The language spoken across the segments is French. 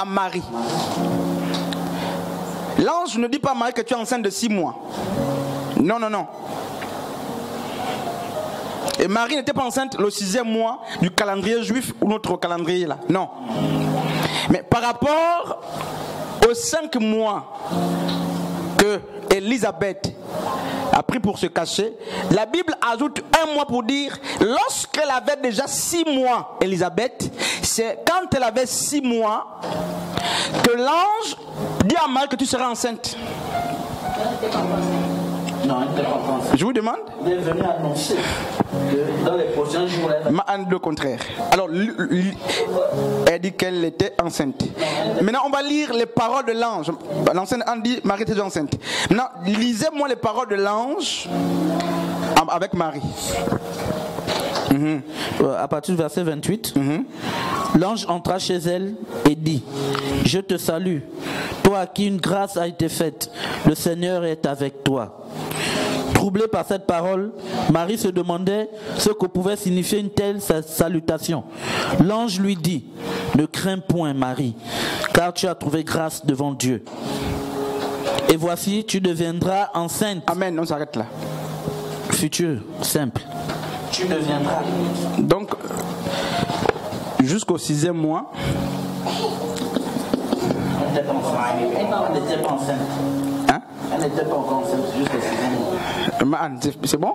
à Marie. L'ange ne dit pas à Marie que tu es enceinte de 6 mois. Non, non, non. Et Marie n'était pas enceinte le 6e mois du calendrier juif ou notre calendrier là. Non. Mais par rapport aux 5 mois que Élisabeth a pris pour se cacher, la Bible ajoute 1 mois pour dire lorsqu'elle avait déjà 6 mois, Élisabeth, c'est quand elle avait 6 mois que l'ange dit à Marie que tu seras enceinte. Non, elle n'était pas enceinte. Je vous demande. Elle est venue annoncer que dans les prochains jours, Le contraire. Alors, elle dit qu'elle était enceinte. Maintenant, on va lire les paroles de l'ange. L'enceinte dit Marie était enceinte. Maintenant, lisez-moi les paroles de l'ange avec Marie. À partir du verset 28, l'ange entra chez elle et dit: Je te salue, toi à qui une grâce a été faite, le Seigneur est avec toi. Troublée par cette parole, Marie se demandait ce que pouvait signifier une telle salutation. L'ange lui dit: Ne crains point, Marie, car tu as trouvé grâce devant Dieu. Et voici, tu deviendras enceinte. Amen, on s'arrête là. Futur, simple. Tu deviendras. Donc, jusqu'au 6e mois. Elle n'était pas enceinte. Hein? Elle n'était pas encore enceinte jusqu'au 6e mois. C'est bon?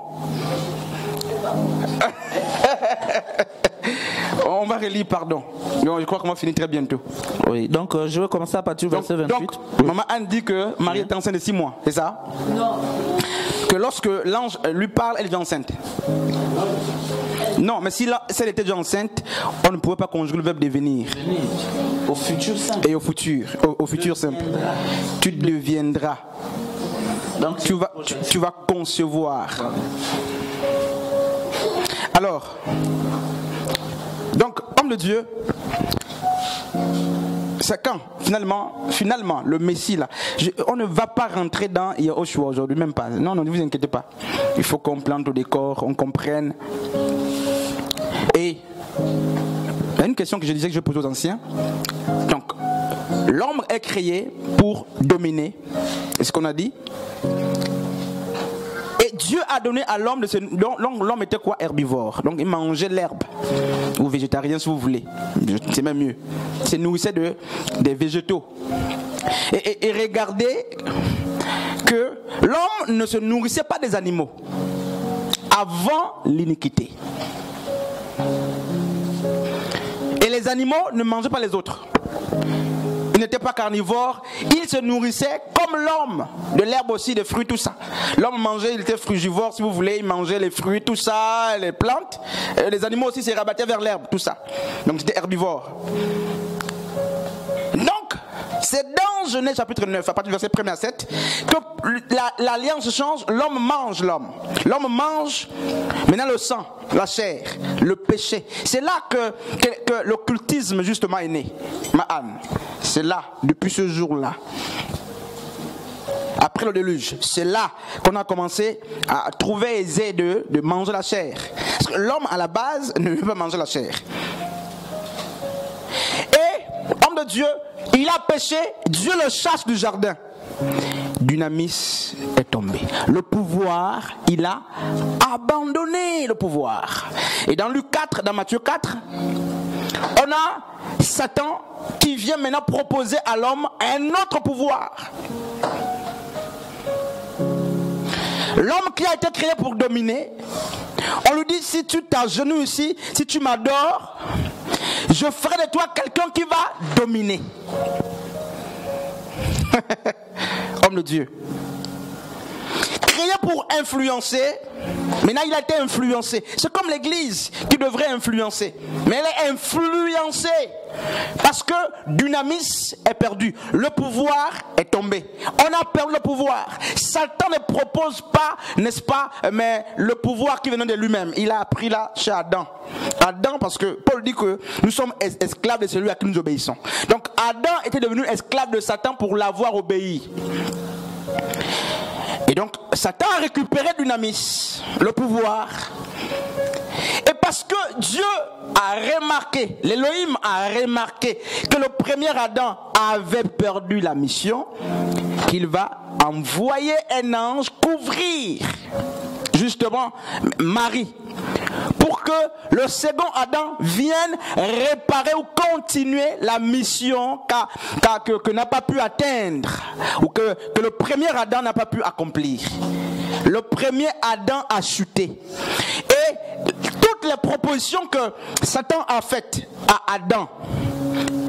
On va relire, pardon. Non, je crois qu'on va finir très bientôt. Oui, donc je vais commencer à partir du verset 28. Donc, Maman Anne dit que Marie est enceinte de 6 mois, c'est ça? Non. Que lorsque l'ange lui parle, elle est enceinte. Non, mais si elle était déjà enceinte, on ne pouvait pas conjuguer le verbe devenir. Au futur simple. Et au futur simple. Tu deviendras. Donc tu vas concevoir. Alors, donc, homme de Dieu, c'est quand finalement le Messie là, on ne va pas rentrer dans Yahushua aujourd'hui, même pas. Non, ne vous inquiétez pas. Il faut qu'on plante au décor, on comprenne. Et il y a une question que je disais que je pose aux anciens. Donc, l'homme est créé pour dominer. C'est ce qu'on a dit. Et Dieu a donné à l'homme l'homme était quoi? Herbivore. Donc il mangeait l'herbe. Ou végétarien si vous voulez. C'est même mieux. Il se nourrissait des végétaux. Et regardez que l'homme ne se nourrissait pas des animaux avant l'iniquité. Et les animaux ne mangeaient pas les autres. Ils n'étaient pas carnivores, ils se nourrissaient comme l'homme, de l'herbe aussi, des fruits, tout ça. L'homme mangeait, il était frugivore si vous voulez, il mangeait les fruits, tout ça, les plantes. Et les animaux aussi se rabattaient vers l'herbe, tout ça. Donc c'était herbivore. Donc, c'est dans Genèse chapitre 9, à partir du verset 1 à 7, que l'alliance change, l'homme mange l'homme. L'homme mange maintenant le sang, la chair, le péché. C'est là que l'occultisme justement est né. Ma'an. C'est là, depuis ce jour-là. Après le déluge, c'est là qu'on a commencé à trouver aisé de manger la chair. Parce que l'homme à la base ne veut pas manger la chair. Et, homme de Dieu, il a péché, Dieu le chasse du jardin. Dunamis est tombé. Le pouvoir, il a abandonné le pouvoir. Et dans Luc 4, dans Matthieu 4, on a Satan qui vient maintenant proposer à l'homme un autre pouvoir. L'homme qui a été créé pour dominer, on lui dit: si tu t'agenouilles ici, si tu m'adores, je ferai de toi quelqu'un qui va dominer. Homme de Dieu. Créé pour influencer, maintenant il a été influencé. C'est comme l'église qui devrait influencer. Mais elle est influencée. Parce que Dunamis est perdu. Le pouvoir est tombé. On a perdu le pouvoir. Satan ne propose pas, n'est-ce pas, mais le pouvoir qui venait de lui-même. Il a appris là chez Adam. Adam, parce que Paul dit que nous sommes esclaves de celui à qui nous obéissons. Donc Adam était devenu esclave de Satan pour l'avoir obéi. Et donc Satan a récupéré Dunamis, le pouvoir. Et parce que Dieu a remarqué, l'Élohim a remarqué que le premier Adam avait perdu la mission, qu'il va envoyer un ange couvrir justement Marie, pour que le second Adam vienne réparer ou continuer la mission que n'a pas pu atteindre, ou que le premier Adam n'a pas pu accomplir. Le premier Adam a chuté. Et toutes les propositions que Satan a faites à Adam,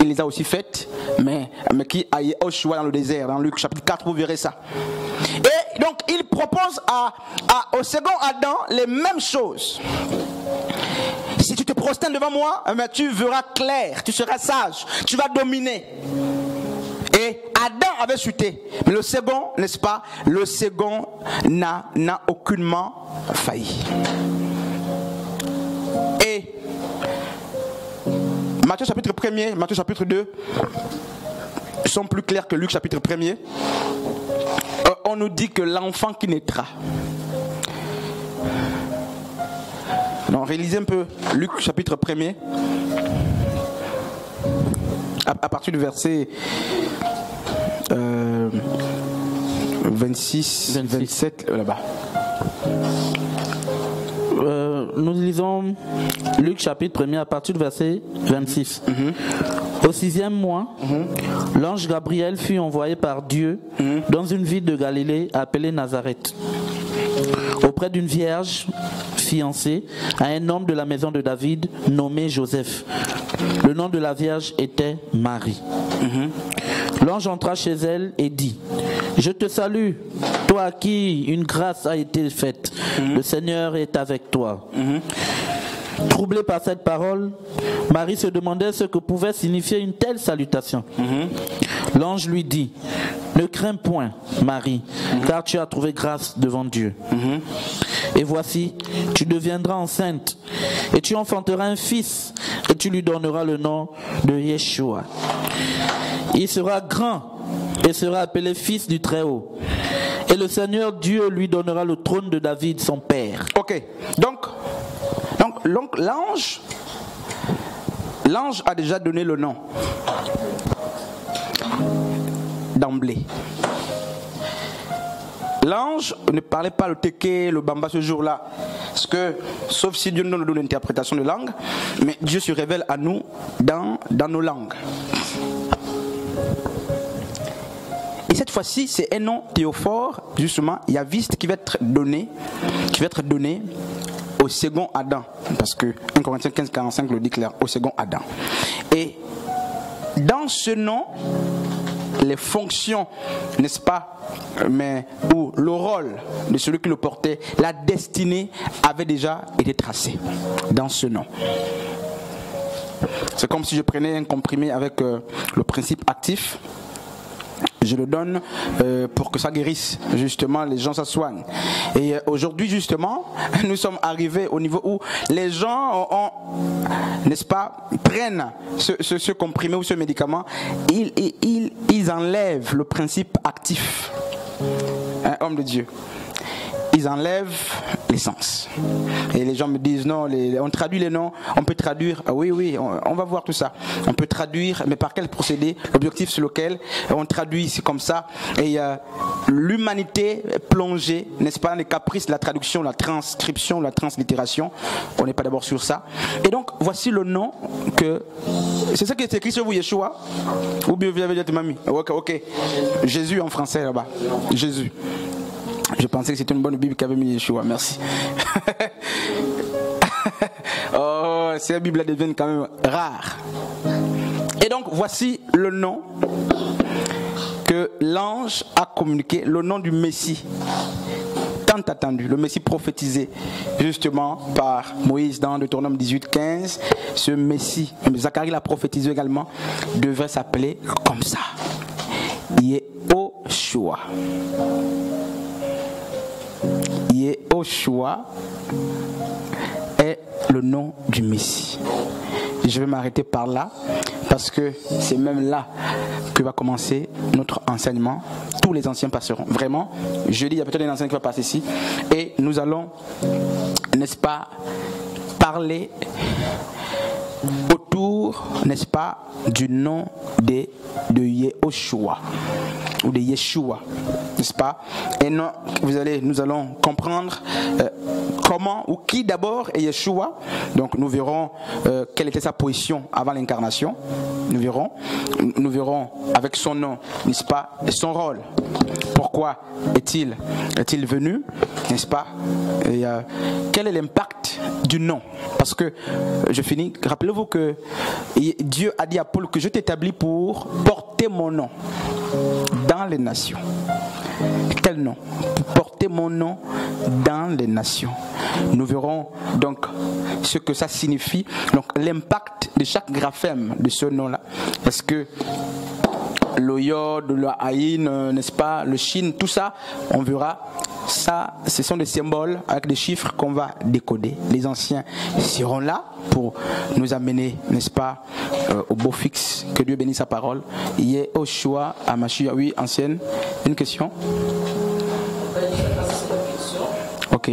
il les a aussi faites, mais qui a au choix dans le désert, dans Luc chapitre 4, vous verrez ça. Et donc il propose au second Adam les mêmes choses. Si tu te prosternes devant moi, tu verras clair, tu seras sage, tu vas dominer. Et Adam avait chuté, mais le second, n'est-ce pas, le second n'a aucunement failli. Et Matthieu chapitre 1er, Matthieu chapitre 2 sont plus clairs que Luc chapitre 1er. On nous dit que l'enfant qui naîtra. Donc réalisez un peu Luc chapitre 1er. À partir du verset 26, 27, là-bas. Nous lisons Luc chapitre 1er à partir du verset 26. Au 6e mois, l'ange Gabriel fut envoyé par Dieu dans une ville de Galilée appelée Nazareth, auprès d'une vierge fiancée à un homme de la maison de David nommé Joseph. Le nom de la vierge était Marie. L'ange entra chez elle et dit: Je te salue, toi à qui une grâce a été faite. Le Seigneur est avec toi. Troublée par cette parole, Marie se demandait ce que pouvait signifier une telle salutation. L'ange lui dit: Ne crains point, Marie, car tu as trouvé grâce devant Dieu. Et voici, tu deviendras enceinte, et tu enfanteras un fils, et tu lui donneras le nom de Yeshua. Il sera grand, et sera appelé fils du Très-Haut. Et le Seigneur Dieu lui donnera le trône de David, son père. Ok, donc l'ange a déjà donné le nom d'emblée. L'ange ne parlait pas le téké, le bamba ce jour-là, parce que, sauf si Dieu nous donne l'interprétation de langue, mais Dieu se révèle à nous dans nos langues. Et cette fois-ci, c'est un nom théophore, justement, yaviste, qui va être donné au second Adam, parce que 1 Corinthiens 15, 45 le dit clair, au second Adam. Et dans ce nom, les fonctions, n'est-ce pas, ou le rôle de celui qui le portait, la destinée avait déjà été tracée dans ce nom. C'est comme si je prenais un comprimé avec le principe actif. Je le donne pour que ça guérisse, justement, les gens s'assoignent. Et aujourd'hui, justement, nous sommes arrivés au niveau où les gens n'est-ce pas, prennent ce comprimé ou ce médicament, ils enlèvent le principe actif. Un homme de Dieu. Ils enlèvent l'essence. Et les gens me disent non, on traduit les noms, on peut traduire, oui, on va voir tout ça. On peut traduire, mais par quel procédé? L'objectif sur lequel on traduit, c'est comme ça. Et l'humanité est plongée, n'est-ce pas, les caprices, la traduction, la transcription, la translittération. On n'est pas d'abord sur ça. Et donc, voici le nom que... C'est ça qui est écrit sur vous, Yeshua? Ou bien vous avez dit mamie? Ok. Jésus en français là-bas. Jésus. Je pensais que c'était une bonne Bible qu'avait mis Yeshua, merci. Oh, cette Bible devient quand même rare. Et donc, voici le nom que l'ange a communiqué, le nom du Messie, tant attendu, le Messie prophétisé justement par Moïse dans Deutéronome 18, 15. Ce Messie, Zacharie l'a prophétisé également, devrait s'appeler comme ça: Yehoshua. Yehoshua est le nom du Messie. Je vais m'arrêter par là parce que c'est même là que va commencer notre enseignement. Tous les anciens passeront. Vraiment, jeudi, il y a peut-être un enseignant qui va passer ici et nous allons, n'est-ce pas, parler autour, n'est-ce pas, du nom de Yehoshua ou de Yeshua, n'est-ce pas? Et non, nous allons comprendre comment ou qui d'abord est Yeshua. Donc nous verrons quelle était sa position avant l'incarnation. Nous verrons avec son nom, n'est-ce pas, et son rôle. Pourquoi est-il venu, n'est-ce pas? Et quel est l'impact du nom? Parce que, je finis, rappelez-vous que Dieu a dit à Paul que je t'établis pour porter mon nom dans les nations. Quel nom? Pour porter mon nom dans les nations. Nous verrons donc ce que ça signifie, donc l'impact de chaque graphème de ce nom-là. Parce que le yod, le haïn, n'est-ce pas, le shin, tout ça, on verra. Ça, ce sont des symboles avec des chiffres qu'on va décoder. Les anciens seront là pour nous amener, n'est-ce pas, au beau fixe. Que Dieu bénisse sa parole. Yehoshua Hamashiach. Oui, ancienne. Une question? Ok.